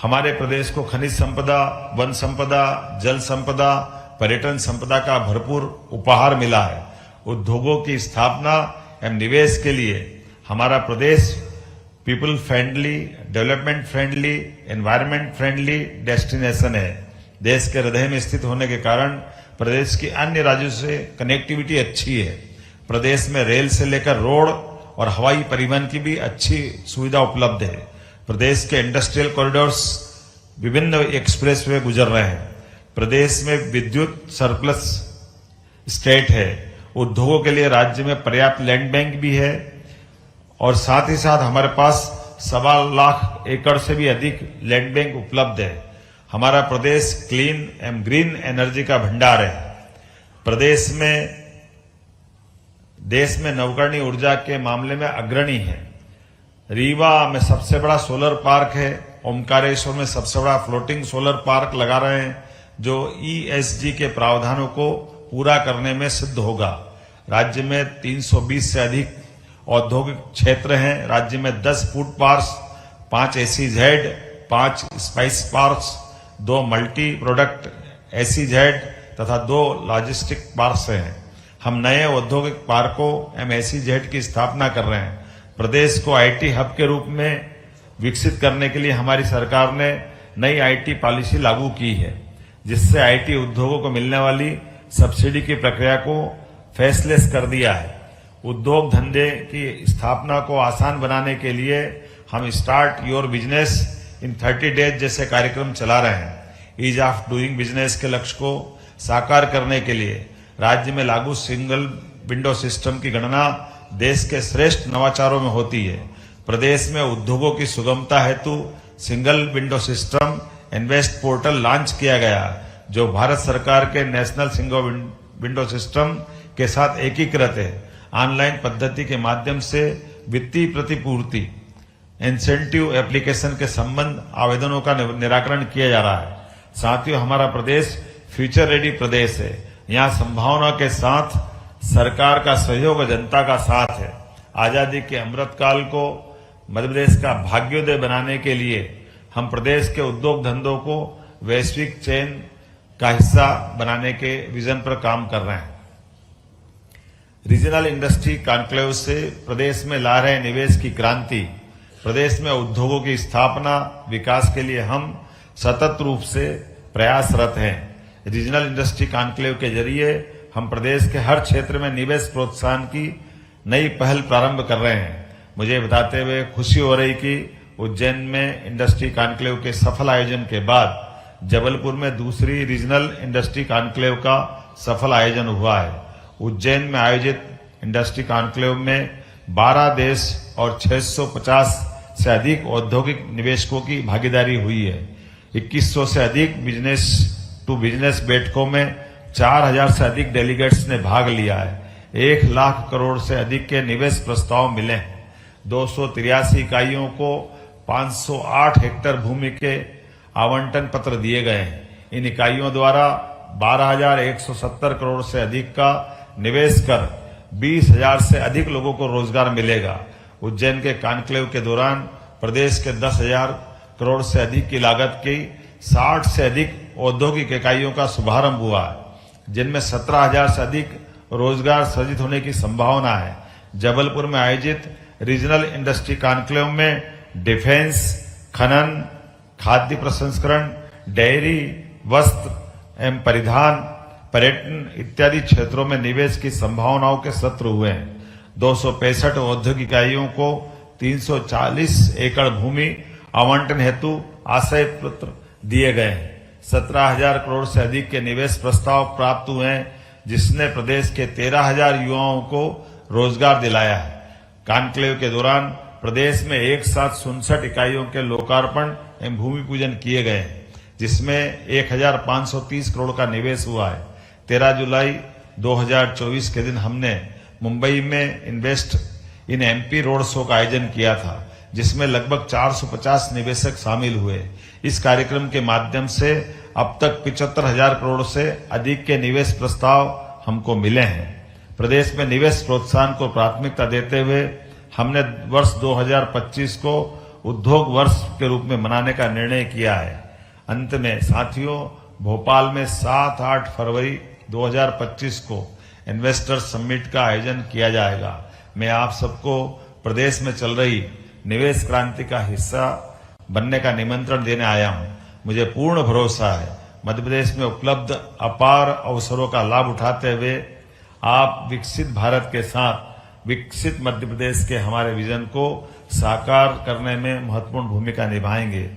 हमारे प्रदेश को खनिज संपदा, वन संपदा, जल संपदा, पर्यटन संपदा का भरपूर उपहार मिला है। उद्योगों की स्थापना एवं निवेश के लिए हमारा प्रदेश people friendly, development friendly, environment friendly destination है। देश के हृदय में स्थित होने के कारण प्रदेश की अन्य राज्यों से कनेक्टिविटी अच्छी है। प्रदेश में रेल से लेकर रोड और हवाई परिवहन की भी अच्छी सुविधा उपलब्ध है। प्रदेश के इंडस्ट्रियल कॉरिडोर्स, विभिन्न एक्सप्रेसवे गुजर रहे हैं। प्रदेश में विद्युत सरप्लस स्टेट है। उद्योगों के लिए राज्य में पर्याप्त लैंड बैंक भी है और साथ ही साथ हमारे पास 1.25 लाख एकड़ से भी अधिक लैंड बैंक उपलब्ध है। हमारा प्रदेश क्लीन एवं ग्रीन एनर्जी का भंडार है। प्रदेश में देश में नवकरणीय ऊर्जा के मामले में अग्रणी है। रीवा में सबसे बड़ा सोलर पार्क है। ओमकारेश्वर में सबसे बड़ा फ्लोटिंग सोलर पार्क लगा रहे हैं जो ESG के प्रावधानों को पूरा करने में सिद्ध होगा। राज्य में 320 से अधिक औद्योगिक क्षेत्र हैं। राज्य में 10 food parks, 5 SEZ, 5 spice parks, 2 multi product SEZ तथा 2 लॉजिस्टिक पार्क्स हैं। हम नए औद्योगिक पार्कों एवं SEZ की स्थापना कर रहे हैं। प्रदेश को IT हब के रूप में विकसित करने के लिए हमारी सरकार ने नई IT पॉलिसी लागू की है, जिससे IT उद्योगों को मिलने वाली सब्सिडी की प्रक्रिया को फेसलेस कर दिया है। उद्योग धंधे की स्थापना को आसान बनाने के लिए हम start your business in 30 days जैसे कार्यक्रम चला रहे हैं। ईज ऑफ डूइंग बिजनेस के लक्ष्य को साकार करने के लिए राज्य में लागू सिंगल विंडो सिस्टम की गणना देश के श्रेष्ठ नवाचारों में होती है। प्रदेश में उद्योगों की सुगमता हेतु single window system invest portal launch किया गया, जो भारत सरकार के नेशनल सिंगल विंडो सिस्टम के साथ एकीकृत है। ऑनलाइन पद्धति के माध्यम से वित्तीय प्रतिपूर्ति, इंसेंटिव एप्लीकेशन के संबंध आवेदनों का निराकरण किया जा रहा है। साथियों, हमारा प्रदेश फ्यूचर रेडी प्रदेश है। यहाँ संभावना के साथ सरकार का सहयोग और जनता का साथ है। आजादी के अमृत काल को मध्य प्रदेश का भाग्योदय बनाने के लिए हम प्रदेश के उद्योग धंधों को वैश्विक चेन का हिस्सा बनाने के विजन पर काम कर रहे हैं। रीजनल इंडस्ट्री कॉन्क्लेव से प्रदेश में ला रहे निवेश की क्रांति, प्रदेश में उद्योगों की स्थापना, विकास के लिए हम सतत रूप से प्रयासरत हैं। रीजनल इंडस्ट्री कॉन्क्लेव के जरिए हम प्रदेश के हर क्षेत्र में निवेश प्रोत्साहन की नई पहल प्रारंभ कर रहे हैं। मुझे बताते हुए खुशी हो रही कि उज्जैन में इंडस्ट्री कॉन्क्लेव के सफल आयोजन के बाद जबलपुर में दूसरी रीजनल इंडस्ट्री कॉन्क्लेव का सफल आयोजन हुआ है। उज्जैन में आयोजित इंडस्ट्री कॉन्क्लेव में 12 देश और 650 से अधिक औद्योगिक निवेशकों की भागीदारी हुई है। 2100 से अधिक बिजनेस टू बिजनेस बैठकों में 4000 से अधिक डेलीगेट्स ने भाग लिया है। 1 लाख करोड़ से अधिक के निवेश प्रस्ताव मिले हैं। 283 इकाइयों को 508 हेक्टेयर भूमि के आवंटन पत्र दिए गए हैं। इन इकाइयों द्वारा 12,170 करोड़ से अधिक का निवेश कर 20,000 से अधिक लोगों को रोजगार मिलेगा। उज्जैन के कॉन्क्लेव के दौरान प्रदेश के 10,000 करोड़ से अधिक की लागत की 60 से अधिक औद्योगिक इकाइयों का शुभारंभ हुआ है, जिनमें 17,000 से अधिक रोजगार सृजित होने की संभावना है। जबलपुर में आयोजित रीजनल इंडस्ट्री कॉन्क्लेव में डिफेंस, खनन, खाद्य प्रसंस्करण, डेयरी, वस्त्र एवं परिधान, पर्यटन इत्यादि क्षेत्रों में निवेश की संभावनाओं के सत्र हुए हैं। 265 औद्योगिक इकाइयों को 340 एकड़ भूमि आवंटन हेतु आशय पत्र दिए गए हैं। 17,000 करोड़ से अधिक के निवेश प्रस्ताव प्राप्त हुए हैं, जिसने प्रदेश के 13,000 युवाओं को रोजगार दिलाया है। कॉन्क्लेव के दौरान प्रदेश में एक साथ 67 इकाइयों के लोकार्पण एवं भूमि पूजन किए गए हैं, जिसमें 1,530 करोड़ का निवेश हुआ है। 13 जुलाई 2024 के दिन हमने मुंबई में invest in MP road show का आयोजन किया था, जिसमें लगभग 450 निवेशक शामिल हुए। इस कार्यक्रम के माध्यम से अब तक 75,000 करोड़ से अधिक के निवेश प्रस्ताव हमको मिले हैं। प्रदेश में निवेश प्रोत्साहन को प्राथमिकता देते हुए हमने वर्ष 2025 को उद्योग वर्ष के रूप में मनाने का निर्णय किया है। अंत में साथियों, भोपाल में 7-8 फरवरी 2025 को इन्वेस्टर समिट का आयोजन किया जाएगा। मैं आप सबको प्रदेश में चल रही निवेश क्रांति का हिस्सा बनने का निमंत्रण देने आया हूं। मुझे पूर्ण भरोसा है मध्य प्रदेश में उपलब्ध अपार अवसरों का लाभ उठाते हुए आप विकसित भारत के साथ विकसित मध्य प्रदेश के हमारे विजन को साकार करने में महत्वपूर्ण भूमिका निभाएंगे।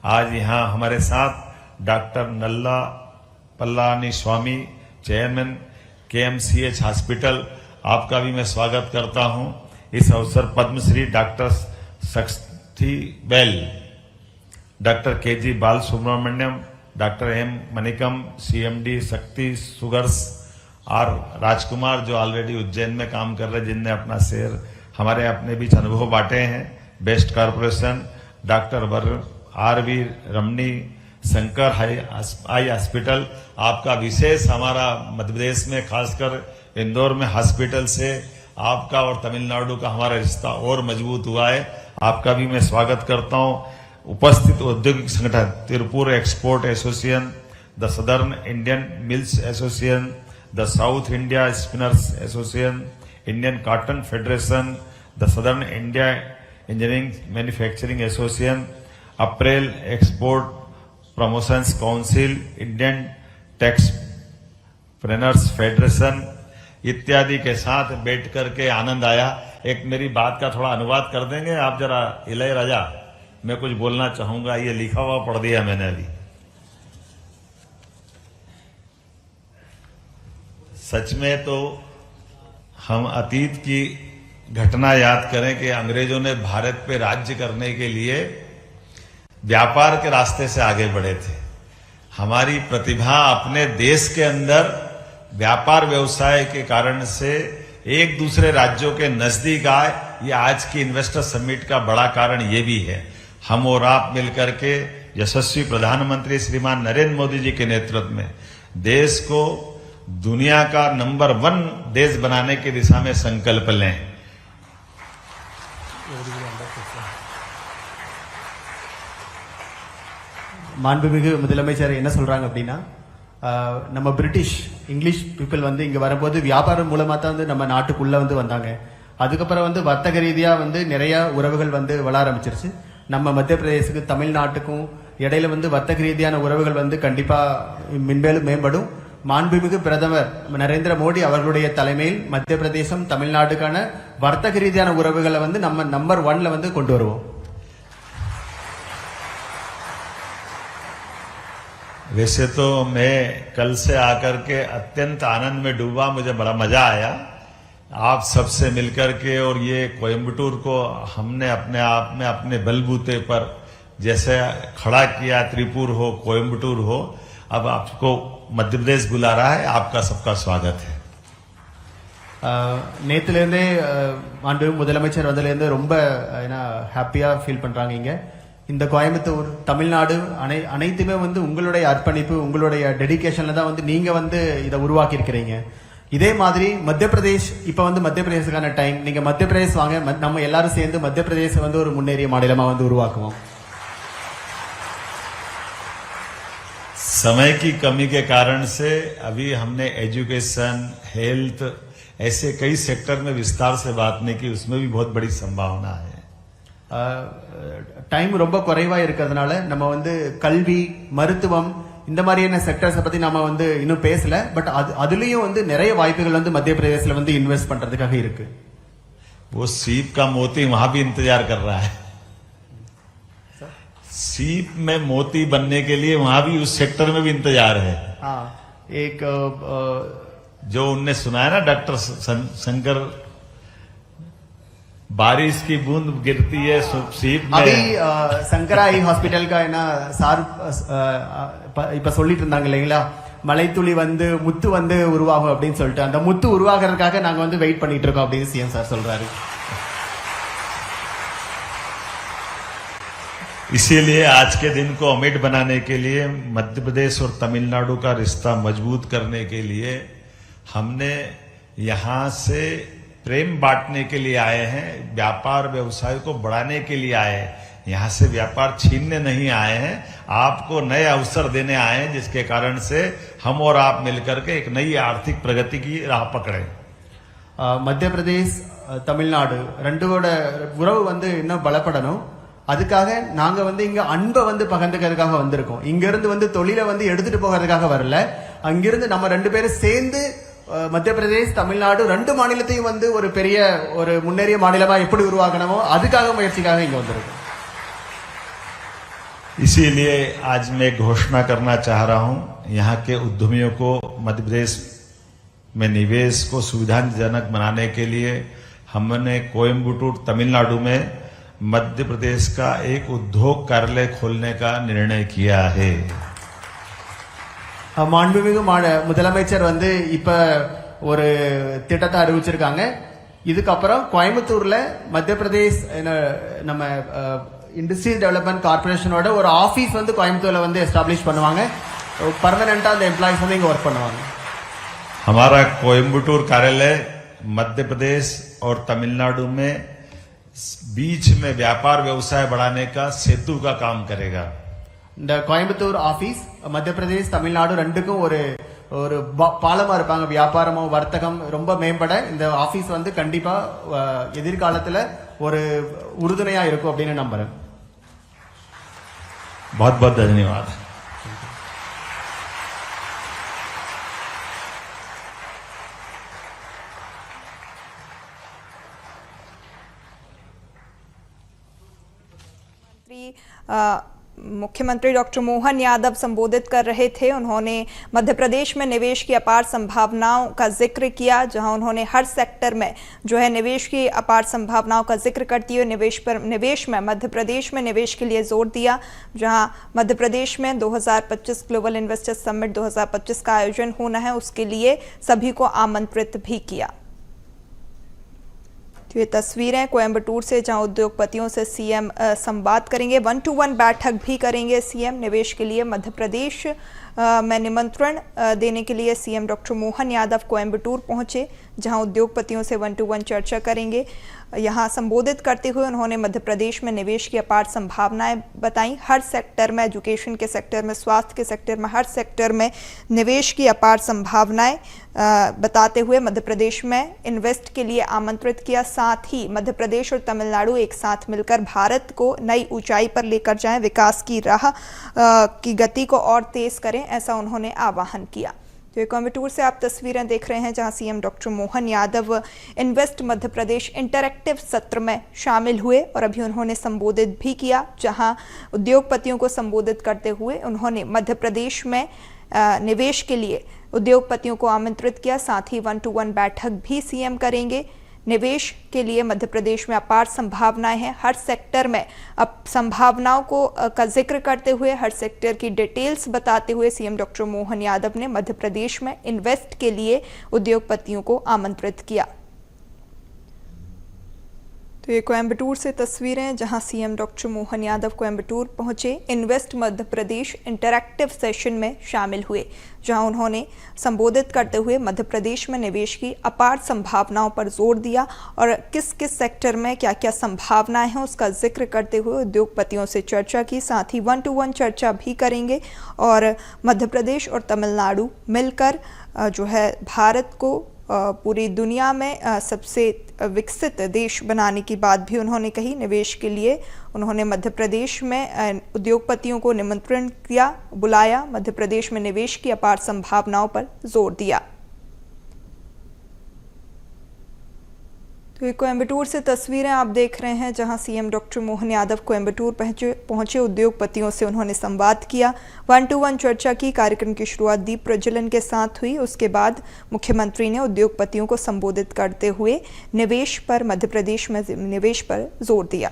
आज यहाँ हमारे साथ doctor Nalla Palani Swami, chairman KMCH hospital, आपका भी मैं स्वागत करता हूं। इस अवसर Padmashri doctor Sakthi Bel, doctor KG Bala Subramaniam, doctor M Manickam, CMD Sakthi sugars, और राजकुमार जो ऑलरेडी उज्जैन में काम कर रहे, जिनने अपना शेयर हमारे अपने बीच अनुभव बांटे हैं, बेस्ट कॉर्पोरेशन, डॉक्टर RV रमनी, शंकर आई हॉस्पिटल, आपका विशेष हमारा मध्य प्रदेश में खासकर इंदौर में हॉस्पिटल से आपका और तमिलनाडु का हमारा रिश्ता और मजबूत हुआ है। आपका भी मैं स्वागत करता हूं। उपस्थित औद्योगिक संगठन Tiruppur export association, the southern Indian mills association, the south India spinners association, Indian cotton federation, the southern India engineering manufacturing association, apparel export promotions council, Indian texpreneurs federation इत्यादि के साथ बैठ करके आनंद आया। एक मेरी बात का थोड़ा अनुवाद कर देंगे आप जरा, इलय राजा? मैं कुछ बोलना चाहूंगा, ये लिखा हुआ पढ़ दिया मैंने अभी। सच में तो हम अतीत की घटना याद करें कि अंग्रेजों ने भारत पे राज्य करने के लिए व्यापार के रास्ते से आगे बढ़े थे। हमारी प्रतिभा अपने देश के अंदर व्यापार व्यवसाय के कारण से एक दूसरे राज्यों के नजदीक आए। ये आज की इन्वेस्टर समिट का बड़ा कारण ये भी है। हम और आप मिलकर के यशस्वी प्रधानमंत्री श्रीमान नरेंद्र मोदी जी के नेतृत्व में देश को दुनिया का नंबर 1 देश बनाने की दिशा में संकल्प लें। மாண்புமிகு முதலமைச்சர் என்ன சொல்றாங்க அப்படின்னா, நம்ம பிரிட்டிஷ் இங்கிலீஷ் பீப்புள் வந்து இங்க வரும்போது வியாபாரம் மூலமா தான் வந்து நம்ம நாட்டுக்குள்ள வந்து வந்தாங்க. அதுக்கப்புறம் வந்து வர்த்தக ரீதியா வந்து நிறைய உறவுகள் வந்து வளர ஆரம்பிச்சிருச்சு. நம்ம மத்திய பிரதேசத்துக்கு தமிழ்நாட்டுக்கும் இடையில வந்து வர்த்தக ரீதியான உறவுகள் வந்து கண்டிப்பா மென்மேலும் மேம்படும். மாண்புமிகு பிரதமர் நரேந்திர மோடி அவர்களுடைய தலைமையில் மத்திய பிரதேசம் தமிழ்நாட்டுக்கான வர்த்தக ரீதியான உறவுகளை வந்து நம்ம நம்பர் 1ல வந்து கொண்டு வருவோம். वैसे तो मैं कल से आकर के अत्यंत आनंद में डूबा, मुझे बड़ा मजा आया आप सबसे मिलकर के। और ये कोयम्बटूर को हमने अपने आप में अपने बलबूते पर जैसे खड़ा किया, त्रिपुर हो, कोयम्बटूर हो, अब आपको मध्य प्रदेश बुला रहा है। आपका सबका स्वागत है। நேற்றுலேருந்தே ஆண்டு முதலமைச்சர் வந்ததுலேருந்து ரொம்ப ஹாப்பியாக ஃபீல் பண்ணுறாங்க இங்கே இந்த கோயம்புத்தூர் தமிழ்நாடு அனைத்துமே வந்து உங்களுடைய அர்ப்பணிப்பு உங்களுடைய டெடிகேஷனில் தான் வந்து நீங்கள் வந்து இதை உருவாக்கி இருக்கிறீங்க. இதே மாதிரி மத்திய பிரதேஷ் இப்போ வந்து மத்திய பிரதேசுக்கான டைம். நீங்கள் மத்திய பிரதேஷ் வாங்க, நம்ம எல்லாரும் சேர்ந்து மத்திய பிரதேச வந்து ஒரு முன்னேறிய மாநிலமாக வந்து உருவாக்குவோம். समय की कमी के कारण से अभी हमने एजुकेशन, हेल्थ, ऐसे कई सेक्टर में विस्तार से बात नहीं की, उसमें भी बहुत बड़ी संभावना है. டைம் ரொம்ப குறைவா இருக்கிறதுனால நம்ம வந்து கல்வி, மருத்துவம் இந்த மாதிரியான செக்டர்ஸை பத்தி நாம வந்து இன்னும் பேசல. பட் அதுலயும் வந்து நிறைய வாய்ப்புகள் வந்து மத்திய பிரதேசல வந்து இன்வெஸ்ட் பண்றதுக்காக இருக்கு. वो सीप का मोती वहां भी इंतजार कर रहा है. सीप में मोती बनने के लिए वहां भी उस सेक्टर में भी इंतजार है. हाँ, एक जो उनने सुनाया ना डॉक्टर शंकर, बारिश की बूंद गिरती है सीप में. अभी சங்கரா ஐ ஹாஸ்பிட்டல் का என்ன சார் இப்ப சொல்லிட்டு இருந்தாங்க இல்லைங்களா, மலைத்துளி வந்து முத்து வந்து உருவாகும் அப்படின்னு சொல்லிட்டு, அந்த முத்து உருவாகிறதுக்காக நாங்க வந்து வெயிட் பண்ணிட்டு இருக்கோம் அப்படின்னு சிஎம் சார் சொல்றாரு. इसीलिए आज के दिन को अमिट बनाने के लिए, मध्य प्रदेश और तमिलनाडु का रिश्ता मजबूत करने के लिए हमने यहां से प्रेम बांटने के लिए आए हैं, व्यापार व्यवसाय को बढ़ाने के लिए आए हैं. यहां से व्यापार छीनने नहीं आए हैं, आपको नए अवसर देने आए हैं, जिसके कारण से हम और आप मिलकर के एक नई आर्थिक प्रगति की राह पकड़े. மத்திய பிரதேஷ், தமிழ்நாடு ரெண்டோட உறவு வந்து இன்னும் பலப்படணும். அதுக்காக நாங்க வந்து இங்க அன்பை வந்து பகிர்ந்துக்கிறதுக்காக வந்திருக்கோம். இங்க இருந்து வந்து தொழிலை வந்து எடுத்துட்டு போகிறதுக்காக வரல. அங்கிருந்து நம்ம ரெண்டு பேரும் சேர்ந்து மத்திய பிரதேஷ், தமிழ்நாடு ரெண்டு மாநிலத்தையும் வந்து ஒரு பெரிய ஒரு முன்னேறிய மாநிலமா எப்படி உருவாக்கணுமோ அதுக்காக முயற்சிக்காக இங்க வந்திருக்கோம். इसीलिए आज मैं घोषणा करना चाह रहा हूं, यहां के उद्यमियों को मध्य प्रदेश में निवेश को सुविधाजनक बनाने के लिए हमने कोयम्बटूर तमिलनाडु में मध्य प्रदेश का एक उद्योग कार्यालय खोलने का निर्णय किया है. மாண்புமிகு முதலமைச்சர் வந்து இப்ப ஒரு திட்டத்தை அறிவிச்சிருக்காங்க. இதுக்கப்புறம் கோயம்புத்தூர்ல மத்திய பிரதேஷ் நம்ம இண்டஸ்ட்ரி டெவலப்மெண்ட் கார்பரேஷனோட ஒரு ஆபீஸ் வந்து கோயம்புத்தூர்ல வந்து எஸ்டாப்ளிஷ் பண்ணுவாங்க. परमानेंटा அந்த एम्प्लॉइज வந்து இங்க ஒர்க் பண்ணுவாங்க. हमारा कोयम्बटूर कार्यालय मध्य प्रदेश और तमिलनाडु में बीच में व्यापार व्यवसाय बढ़ाने का सेतु का काम करेगा. இந்த கோயம்புத்தூர் ஆபீஸ் மத்திய பிரதேஷ், தமிழ்நாடு ரெண்டுக்கும் ஒரு ஒரு பாலமா இருப்பாங்க. வியாபாரமோ வர்த்தகம் ரொம்ப மேம்பட இந்த ஆபீஸ் வந்து கண்டிப்பா எதிர்காலத்துல ஒரு உறுதுணையா இருக்கும் அப்படின்னு நம்புறேன். बहुत बहुत धन्यवाद. मुख्यमंत्री डॉक्टर मोहन यादव संबोधित कर रहे थे. उन्होंने मध्य प्रदेश में निवेश की अपार संभावनाओं का जिक्र किया, जहां उन्होंने हर सेक्टर में जो है निवेश की अपार संभावनाओं का जिक्र करती हुए निवेश में मध्य प्रदेश में निवेश के लिए जोर दिया. जहां मध्य प्रदेश में 2025 ग्लोबल इन्वेस्टर्स समिट 2025 का आयोजन होना है, उसके लिए सभी को आमंत्रित भी किया. तो ये तस्वीरें कोयम्बटूर से, जहां उद्योगपतियों से सीएम संवाद करेंगे. 1-to-1 बैठक भी करेंगे सीएम. निवेश के लिए मध्य प्रदेश में निमंत्रण देने के लिए सीएम डॉक्टर मोहन यादव कोयम्बटूर पहुंचे, जहां उद्योगपतियों से 1-to-1 चर्चा करेंगे. यहां संबोधित करते हुए उन्होंने मध्य प्रदेश में निवेश की अपार संभावनाएं बताई. हर सेक्टर में, एजुकेशन के सेक्टर में, स्वास्थ्य के सेक्टर में, हर सेक्टर में निवेश की अपार संभावनाएं बताते हुए मध्य प्रदेश में इन्वेस्ट के लिए आमंत्रित किया. साथ ही मध्य प्रदेश और तमिलनाडु एक साथ मिलकर भारत को नई ऊंचाई पर लेकर जाएं, विकास की राह की गति को और तेज करें, ऐसा उन्होंने आह्वान किया. तो कोयम्बटूर से आप तस्वीरें देख रहे हैं, जहां CM doctor Mohan Yadav invest Madhya Pradesh interactive सत्र में शामिल हुए और अभी उन्होंने संबोधित भी किया, जहां उद्योगपतियों को संबोधित करते हुए उन्होंने मध्य प्रदेश में निवेश के लिए उद्योगपतियों को आमंत्रित किया. साथ ही 1-to-1 बैठक भी सीएम करेंगे, निवेश के लिए मध्य प्रदेश में अपार संभावनाएं हैं। हर सेक्टर में अब संभावनाओं का जिक्र करते हुए, हर सेक्टर की डिटेल्स बताते हुए सीएम डॉक्टर मोहन यादव ने मध्य प्रदेश में इन्वेस्ट के लिए उद्योगपतियों को आमंत्रित किया। तो ये कोयंबटूर से तस्वीरें हैं जहां सीएम डॉक्टर मोहन यादव कोयंबटूर पहुंचे, invest Madhya Pradesh interactive session में शामिल हुए, जहां उन्होंने संबोधित करते हुए मध्य प्रदेश में निवेश की अपार संभावनाओं पर जोर दिया और किस किस सेक्टर में क्या क्या संभावनाएं हैं उसका जिक्र करते हुए उद्योगपतियों से चर्चा की। साथ ही 1-to-1 चर्चा भी करेंगे और मध्य प्रदेश और तमिलनाडु मिलकर जो है भारत को पूरी दुनिया में सबसे विकसित देश बनाने की बात भी उन्होंने कही। निवेश के लिए उन्होंने मध्य प्रदेश में उद्योगपतियों को निमंत्रण किया, बुलाया, मध्य प्रदेश में निवेश की अपार संभावनाओं पर जोर दिया। तो ये कोयंबटूर से तस्वीरें आप देख रहे हैं जहां सीएम डॉक्टर मोहन यादव कोयंबटूर पहुंचे उद्योगपतियों से उन्होंने संवाद किया, 1-to-1 चर्चा की। कार्यक्रम की शुरुआत दीप प्रज्वलन के साथ हुई। उसके बाद मुख्यमंत्री ने उद्योगपतियों को संबोधित करते हुए निवेश पर, मध्य प्रदेश में निवेश पर जोर दिया।